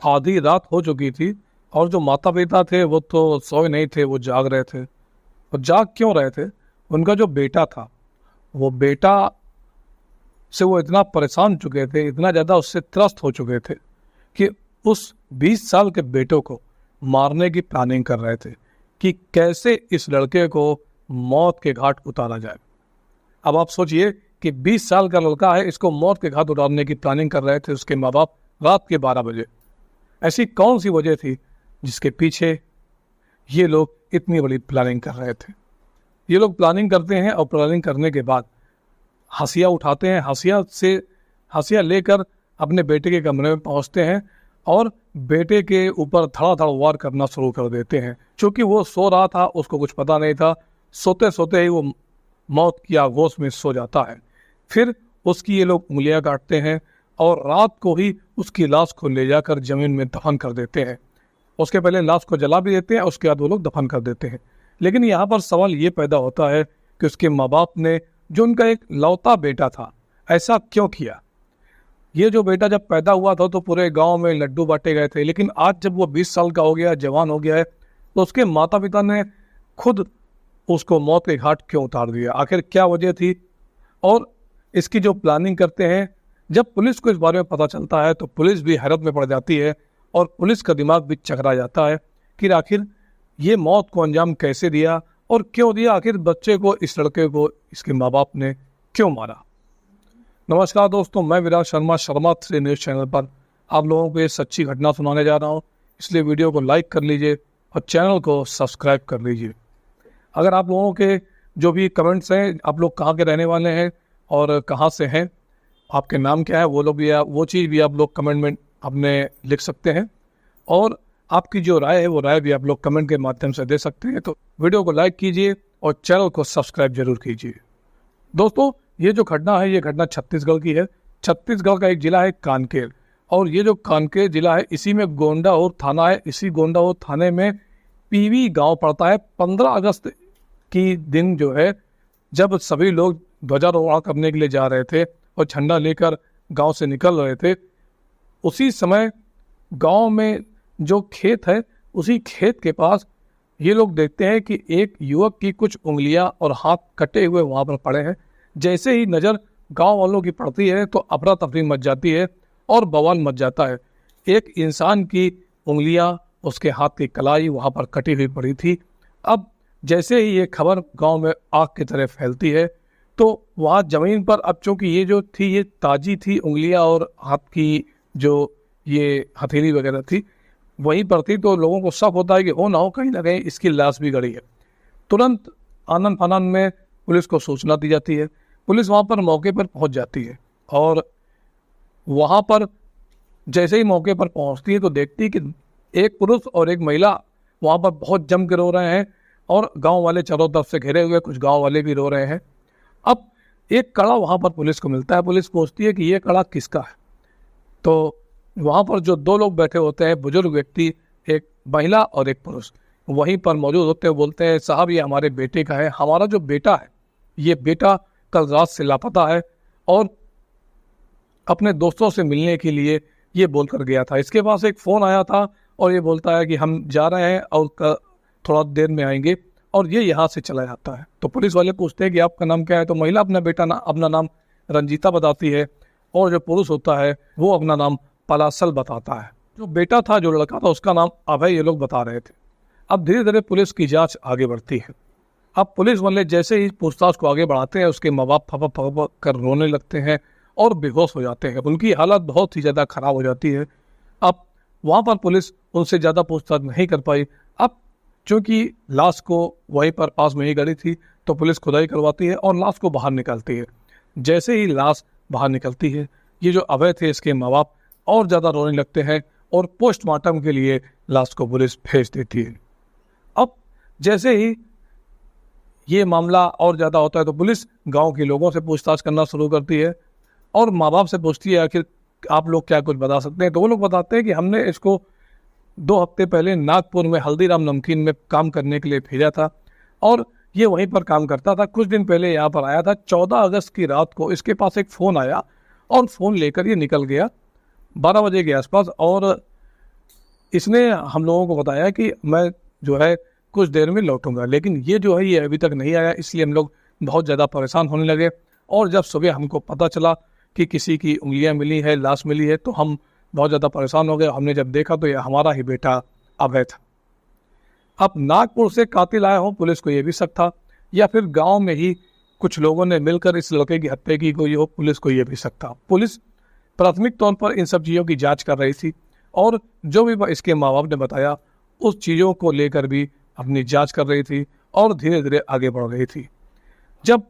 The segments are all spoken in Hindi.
आधी रात हो चुकी थी और जो माता पिता थे वो तो सोए नहीं थे, वो जाग रहे थे। और जाग क्यों रहे थे? उनका जो बेटा था, वो बेटा से वो इतना परेशान चुके थे, इतना ज़्यादा उससे त्रस्त हो चुके थे कि उस 20 साल के बेटों को मारने की प्लानिंग कर रहे थे कि कैसे इस लड़के को मौत के घाट उतारा जाए। अब आप सोचिए कि 20 साल का लड़का है, इसको मौत के घाट उतारने की प्लानिंग कर रहे थे उसके माँ बाप रात के 12 बजे। ऐसी कौन सी वजह थी जिसके पीछे ये लोग इतनी बड़ी प्लानिंग कर रहे थे? ये लोग प्लानिंग करते हैं और प्लानिंग करने के बाद हंसिया उठाते हैं, हंसिया लेकर अपने बेटे के कमरे में पहुंचते हैं और बेटे के ऊपर धड़ाधड़ वार करना शुरू कर देते हैं। क्योंकि वो सो रहा था, उसको कुछ पता नहीं था, सोते सोते ही वो मौत की आगोश में सो जाता है। फिर उसकी ये लोग उंगलियां काटते हैं और रात को ही उसकी लाश को ले जाकर जमीन में दफन कर देते हैं। उसके पहले लाश को जला भी देते हैं, उसके बाद वो लोग दफन कर देते हैं। लेकिन यहाँ पर सवाल ये पैदा होता है कि उसके माँ बाप ने, जो उनका एक लौता बेटा था, ऐसा क्यों किया? ये जो बेटा जब पैदा हुआ था तो पूरे गांव में लड्डू बांटे गए थे, लेकिन आज जब वो 20 साल का हो गया, जवान हो गया है, तो उसके माता पिता ने खुद उसको मौत के घाट क्यों उतार दिया? आखिर क्या वजह थी? और इसकी जो प्लानिंग करते हैं, जब पुलिस को इस बारे में पता चलता है तो पुलिस भी हैरत में पड़ जाती है और पुलिस का दिमाग भी चकरा जाता है कि आखिर ये मौत को अंजाम कैसे दिया और क्यों दिया? आखिर बच्चे को, इस लड़के को इसके माँ बाप ने क्यों मारा? नमस्कार दोस्तों, मैं विराट शर्मा 3 न्यूज़ चैनल पर आप लोगों को ये सच्ची घटना सुनाने जा रहा हूँ। इसलिए वीडियो को लाइक कर लीजिए और चैनल को सब्सक्राइब कर लीजिए। अगर आप लोगों के जो भी कमेंट्स हैं, आप लोग कहाँ के रहने वाले हैं और कहाँ से हैं, आपके नाम क्या है, वो चीज़ भी आप लोग कमेंट में अपने लिख सकते हैं। और आपकी जो राय है वो राय भी आप लोग कमेंट के माध्यम से दे सकते हैं। तो वीडियो को लाइक कीजिए और चैनल को सब्सक्राइब जरूर कीजिए। दोस्तों, ये जो घटना है, ये घटना छत्तीसगढ़ की है। छत्तीसगढ़ का एक जिला है कांकेर, और ये जो कांकेर जिला है, इसी में गोंडाउर थाना है। इसी गोंडाउर थाने में पीवी गांव पड़ता है। 15 अगस्त की दिन जो है, जब सभी लोग ध्वजारोहण करने के लिए जा रहे थे और झंडा लेकर गांव से निकल रहे थे, उसी समय गांव में जो खेत है, उसी खेत के पास ये लोग देखते हैं कि एक युवक की कुछ उंगलियां और हाथ कटे हुए वहां पर पड़े हैं। जैसे ही नज़र गांव वालों की पड़ती है तो अफरा तफरी मच जाती है और बवाल मच जाता है। एक इंसान की उंगलियां, उसके हाथ की कलाई वहां पर कटी हुई पड़ी थी। अब जैसे ही ये खबर गांव में आग की तरह फैलती है तो वहाँ ज़मीन पर, अब चूँकि ये जो थी, ये ताज़ी थी, उंगलियां और हाथ की जो ये हथेली वगैरह थी वहीं पर थी, तो लोगों को शक होता है कि हो ना हो कहीं ना कहीं इसकी लाश भी गड़ी है। तुरंत आनन फानन में पुलिस को सूचना दी जाती है। पुलिस वहाँ पर मौके पर पहुँच जाती है और वहाँ पर जैसे ही मौके पर पहुँचती है तो देखती है कि एक पुरुष और एक महिला वहाँ पर बहुत जम के रो रहे हैं और गांव वाले चारों तरफ से घिरे हुए, कुछ गांव वाले भी रो रहे हैं। अब एक कड़ा वहाँ पर पुलिस को मिलता है। पुलिस पूछती है कि ये कड़ा किसका है? तो वहाँ पर जो 2 लोग बैठे होते हैं, बुजुर्ग व्यक्ति, एक महिला और एक पुरुष, वहीं पर मौजूद होते हैं। बोलते हैं, साहब ये हमारे बेटे का है। हमारा जो बेटा है, ये बेटा कल रात से लापता है और अपने दोस्तों से मिलने के लिए ये बोलकर गया था। इसके पास एक फ़ोन आया था और ये बोलता है कि हम जा रहे हैं और थोड़ा देर में आएंगे, और ये यहाँ से चला जाता है। तो पुलिस वाले पूछते हैं कि आपका नाम क्या है? तो महिला अपना नाम रंजीता बताती है और जो पुरुष होता है वो अपना नाम पलासल बताता है। जो बेटा था, जो लड़का था, उसका नाम अभय ये लोग बता रहे थे। अब धीरे धीरे पुलिस की जांच आगे बढ़ती है। अब पुलिस वाले जैसे ही पूछताछ को आगे बढ़ाते हैं, उसके माँ बाप फपा कर रोने लगते हैं और बेहोश हो जाते हैं। उनकी हालत बहुत ही ज़्यादा खराब हो जाती है। अब वहाँ पर पुलिस उनसे ज़्यादा पूछताछ नहीं कर पाई। अब चूँकि लाश को वहीं पर पास में ही गड़ी थी तो पुलिस खुदाई करवाती है और लाश को बाहर निकालती है। जैसे ही लाश बाहर निकलती है, ये जो अभय थे, इसके माँ बाप और ज़्यादा रोने लगते हैं और पोस्टमार्टम के लिए लाश को पुलिस भेज देती है। अब जैसे ही ये मामला और ज़्यादा होता है तो पुलिस गांव के लोगों से पूछताछ करना शुरू करती है और माँ बाप से पूछती है, आखिर आप लोग क्या कुछ बता सकते हैं? तो वो लोग बताते हैं कि हमने इसको 2 हफ्ते पहले नागपुर में हल्दीराम नमकीन में काम करने के लिए भेजा था और ये वहीं पर काम करता था। कुछ दिन पहले यहाँ पर आया था। 14 अगस्त की रात को इसके पास एक फ़ोन आया और फ़ोन लेकर ये निकल गया 12 बजे के आसपास, और इसने हम लोगों को बताया कि मैं जो है कुछ देर में लौटूंगा, लेकिन ये जो है ये अभी तक नहीं आया, इसलिए हम लोग बहुत ज़्यादा परेशान होने लगे। और जब सुबह हमको पता चला कि किसी की उंगलियां मिली है, लाश मिली है, तो हम बहुत ज़्यादा परेशान हो गए। हमने जब देखा तो ये हमारा ही बेटा अभय था। अब नागपुर से कातिल आया हो, पुलिस को ये भी शक था, या फिर गांव में ही कुछ लोगों ने मिलकर इस लड़के की हत्या की कोई हो, पुलिस को ये भी शक था। पुलिस प्राथमिक तौर पर इन सब चीज़ों की जांच कर रही थी और जो भी इसके माँ बाप ने बताया उस चीज़ों को लेकर भी अपनी जांच कर रही थी और धीरे धीरे आगे बढ़ रही थी। जब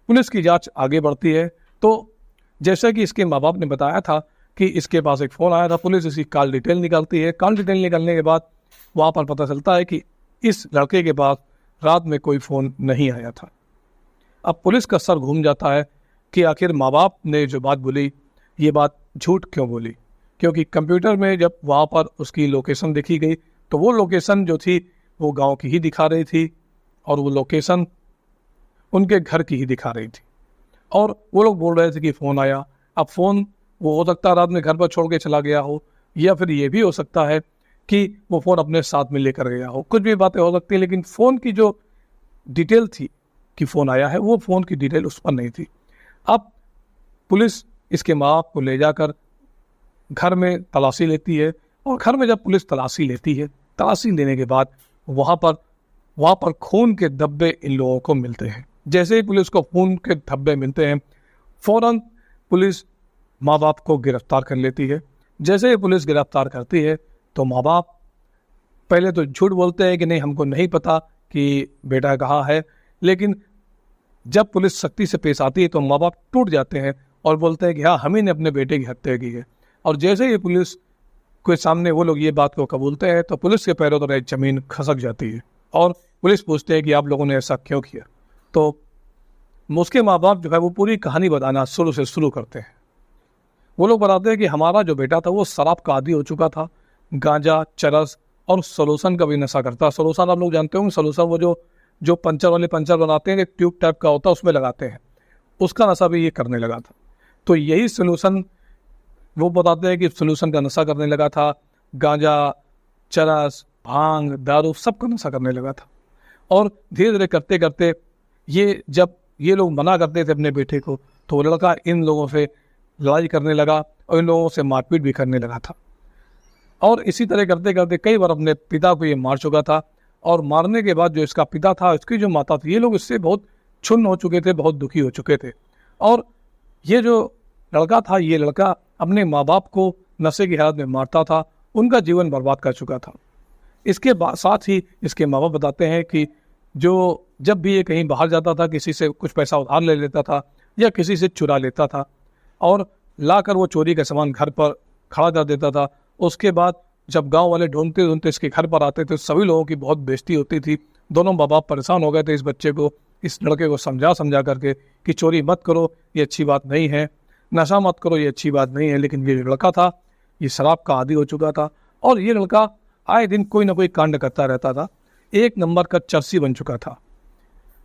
पुलिस की जांच आगे बढ़ती है तो जैसा कि इसके माँ बाप ने बताया था कि इसके पास एक फ़ोन आया था, पुलिस इसकी कॉल डिटेल निकालती है। कॉल डिटेल निकालने के बाद वहाँ पर पता चलता है कि इस लड़के के पास रात में कोई फ़ोन नहीं आया था। अब पुलिस का सर घूम जाता है कि आखिर माँ बाप ने जो बात बोली ये बात झूठ क्यों बोली, क्योंकि कंप्यूटर में जब वहाँ पर उसकी लोकेशन देखी गई तो वो लोकेशन जो थी वो गांव की ही दिखा रही थी और वो लोकेशन उनके घर की ही दिखा रही थी। और वो लोग बोल रहे थे कि फ़ोन आया। अब फ़ोन वो हो सकता है रात में घर पर छोड़ के चला गया हो, या फिर ये भी हो सकता है कि वो फ़ोन अपने साथ में लेकर गया हो, कुछ भी बातें हो सकती हैं। लेकिन फ़ोन की जो डिटेल थी कि फ़ोन आया है, वो फ़ोन की डिटेल उस पर नहीं थी। अब पुलिस इसके माँ बाप को ले जाकर घर में तलाशी लेती है और घर में जब पुलिस तलाशी लेती है, तलाशी लेने के बाद वहाँ पर खून के धब्बे इन लोगों को मिलते हैं। जैसे ही पुलिस को खून के धब्बे मिलते हैं, फौरन पुलिस माँ बाप को गिरफ्तार कर लेती है। जैसे ही पुलिस गिरफ्तार करती है तो माँ बाप पहले तो झूठ बोलते हैं कि नहीं हमको नहीं पता कि बेटा कहाँ है, लेकिन जब पुलिस सख्ती से पेश आती है तो माँ बाप टूट जाते हैं और बोलते हैं कि हाँ हम ही ने अपने बेटे की हत्या की है। और जैसे ही पुलिस के सामने वो लोग ये बात को कबूलते हैं तो पुलिस के पैरों तले जमीन खसक जाती है और पुलिस पूछते हैं कि आप लोगों ने ऐसा क्यों किया। तो उसके माँ बाप जो है वो पूरी कहानी बताना शुरू से शुरू करते हैं। वो लोग बताते हैं कि हमारा जो बेटा था वो शराब का आदी हो चुका था, गांजा, चरस और सलोसन का भी नशा करता। सलोसन आप लोग जानते होंगे, सलोसन वो जो पंचर वाले पंचर बनाते हैं, एक ट्यूब टाइप का होता है उसमें लगाते हैं, उसका नशा भी ये करने लगा था। तो यही सलोसन वो बताते हैं कि सलोसन का नशा करने लगा था, गांजा, चरस, भांग, दारू सब का नशा करने लगा था। और धीरे धीरे करते करते जब ये लोग मना करते थे अपने बेटे को तो वो लड़का इन लोगों से लड़ाई करने लगा और इन लोगों से मारपीट भी करने लगा था। और इसी तरह करते करते कई बार अपने पिता को ये मार चुका था। और मारने के बाद जो इसका पिता था, इसकी जो माता थी, ये लोग इससे बहुत क्षुण्ण हो चुके थे, बहुत दुखी हो चुके थे। और ये जो लड़का था, ये लड़का अपने माँ बाप को नशे की हालत में मारता था, उनका जीवन बर्बाद कर चुका था। इसके साथ ही इसके माँ बाप बताते हैं कि जब भी ये कहीं बाहर जाता था, किसी से कुछ पैसा उधार ले लेता था या किसी से चुरा लेता था और लाकर वो चोरी का सामान घर पर खड़ा कर देता था। उसके बाद जब गांव वाले ढूंढते ढूंढते इसके घर पर आते थे, सभी लोगों की बहुत बेइज्जती होती थी। दोनों माँ बाप परेशान हो गए थे इस लड़के को समझा करके कि चोरी मत करो, ये अच्छी बात नहीं है, नशा मत करो, ये अच्छी बात नहीं है। लेकिन ये लड़का था, ये शराब का आदी हो चुका था और ये लड़का आए दिन कोई ना कोई कांड करता रहता था, एक नंबर का चर्सी बन चुका था।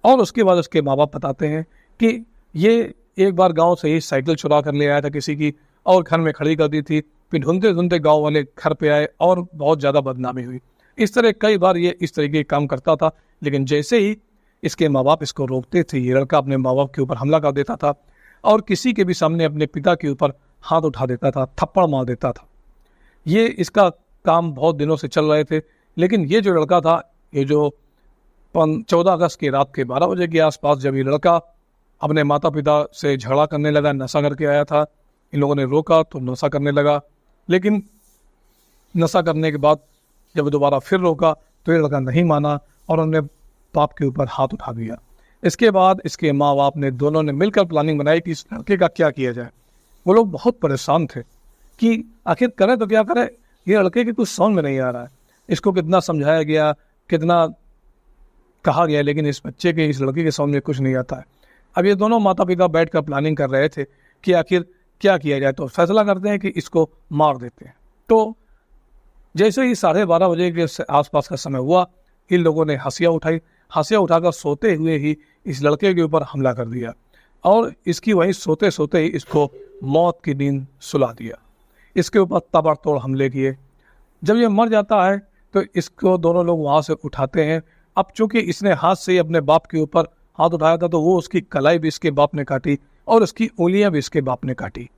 और उसके बाद उसके माँ बाप बताते हैं कि ये एक बार गांव से ही साइकिल चुरा कर ले आया था किसी की और घर में खड़ी कर दी थी। फिर ढूंढते ढूंढते गांव वाले घर पे आए और बहुत ज़्यादा बदनामी हुई। इस तरह कई बार ये इस तरीके के काम करता था। लेकिन जैसे ही इसके माँ बाप इसको रोकते थे, ये लड़का अपने माँ बाप के ऊपर हमला कर देता था और किसी के भी सामने अपने पिता के ऊपर हाथ उठा देता था, थप्पड़ मार देता था। ये इसका काम बहुत दिनों से चल रहे थे। लेकिन ये जो लड़का था, ये जो 14 अगस्त की रात के 12 बजे के आसपास जब ये लड़का अपने माता पिता से झगड़ा करने लगा, नशा करके आया था, इन लोगों ने रोका तो नशा करने लगा। लेकिन नशा करने के बाद जब दोबारा फिर रोका तो ये लड़का नहीं माना और उन्होंने बाप के ऊपर हाथ उठा दिया। इसके बाद इसके माँ बाप ने दोनों ने मिलकर प्लानिंग बनाई कि इस लड़के का क्या किया जाए। वो लोग बहुत परेशान थे कि आखिर करें तो क्या करें, ये लड़के के कुछ समझ में नहीं आ रहा है। इसको कितना समझाया गया, कितना कहा गया, लेकिन इस लड़के के समझ में कुछ नहीं आता है। अब ये दोनों माता पिता बैठकर प्लानिंग कर रहे थे कि आखिर क्या किया जाए। तो फैसला करते हैं कि इसको मार देते हैं। तो जैसे ही 12:30 बजे के आसपास का समय हुआ, इन लोगों ने हंसिया उठाकर सोते हुए ही इस लड़के के ऊपर हमला कर दिया और इसकी वहीं सोते सोते ही इसको मौत की नींद सुला दिया। इसके ऊपर ताबड़तोड़ हमले किए जब ये मर जाता है तो इसको दोनों लोग वहाँ से उठाते हैं। अब चूंकि इसने हाथ से ही अपने बाप के ऊपर हाथ उठाया था तो वो उसकी कलाई भी इसके बाप ने काटी और उसकी उंगलियां भी इसके बाप ने काटी,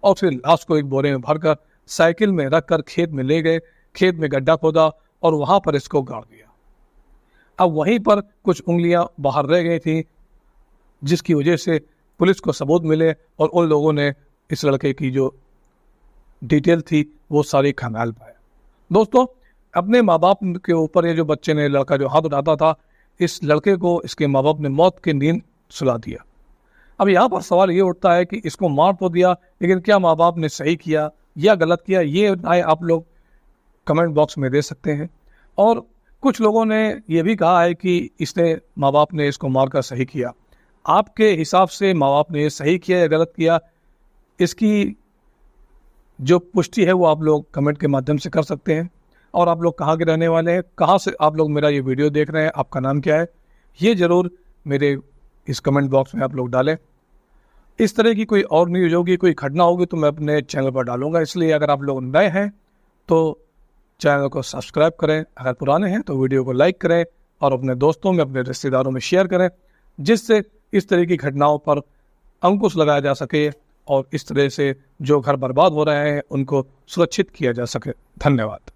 और फिर लाश को एक बोरे में भरकर साइकिल में रखकर खेत में ले गए। खेत में गड्ढा खोदा और वहां पर इसको गाड़ दिया। अब वहीं पर कुछ उंगलियां बाहर रह गई थी, जिसकी वजह से पुलिस को सबूत मिले और उन लोगों ने इस लड़के की जो डिटेल थी वो सारी खंगाल पाया। दोस्तों, अपने माँ बाप के ऊपर ये जो बच्चे ने लड़का जो हाथ उठाता था, इस लड़के को इसके माँ बाप ने मौत की नींद सुला दिया। अब यहाँ पर सवाल ये उठता है कि इसको मार तो दिया, लेकिन क्या माँ बाप ने सही किया या गलत किया, ये राय आप लोग कमेंट बॉक्स में दे सकते हैं। और कुछ लोगों ने ये भी कहा है कि इसने माँ बाप ने इसको मारकर सही किया। आपके हिसाब से माँ बाप ने सही किया या गलत किया, इसकी जो पुष्टि है वो आप लोग कमेंट के माध्यम से कर सकते हैं। और आप लोग कहाँ के रहने वाले हैं, कहाँ से आप लोग मेरा ये वीडियो देख रहे हैं, आपका नाम क्या है, ये ज़रूर मेरे इस कमेंट बॉक्स में आप लोग डालें। इस तरह की कोई और न्यूज़ होगी, कोई घटना होगी तो मैं अपने चैनल पर डालूंगा। इसलिए अगर आप लोग नए हैं तो चैनल को सब्सक्राइब करें, अगर पुराने हैं तो वीडियो को लाइक करें और अपने दोस्तों में, अपने रिश्तेदारों में शेयर करें, जिससे इस तरह की घटनाओं पर अंकुश लगाया जा सके और इस तरह से जो घर बर्बाद हो रहे हैं उनको सुरक्षित किया जा सके। धन्यवाद।